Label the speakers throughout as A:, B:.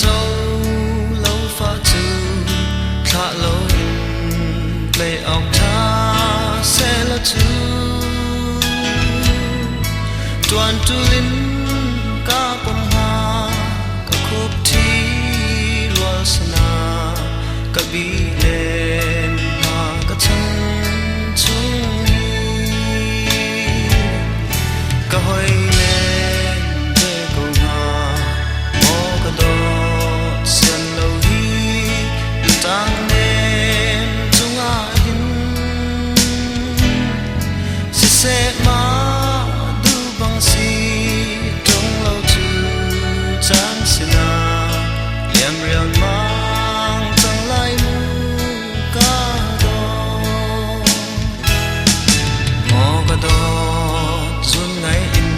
A: châu lâu pha chữ thả lâu play ọc tha sẽ là chữ toàn tu linh ca bông hoa ca khúc thi loa sana ca bi lên hoa ca chân chung ca hỏi lên về câu hoa mô ca đốt xiên lâu hi tăng nên chung a hin sẽ má du bằng si trong lâu chữ chán sina liam riang mang tăng lai mu ca đốt zun ngay in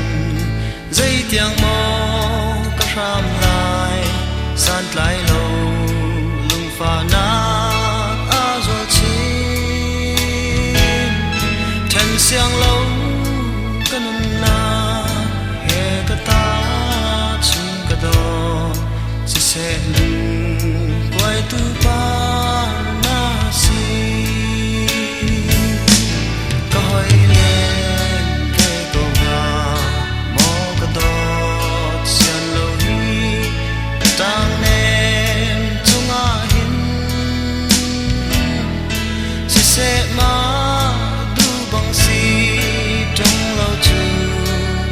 A: dây tiếng mò ca ram lai san lai lâu lung pha na a zo chin thân xiang lâu ca nun na he ca ta chung ca do si se lung quay tu pa na si ca hỏi lên về câu nga mò ca đốt xian lâu hi tăng nên chung a hin si se ma du bằng si trong lâu chữ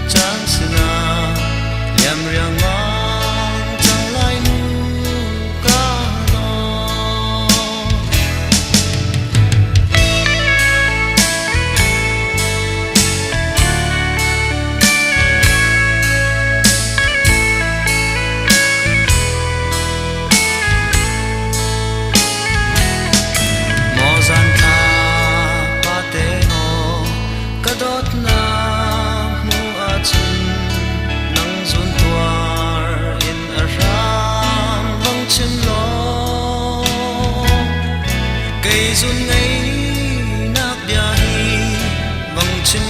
A: chán sina liam riang mang tăng lai mu ca lo mò gian tha pa te ho ca đốt na mu a chun nang zun tuar in a ram vang chin lo cây zun ngay nak bia hi vang chin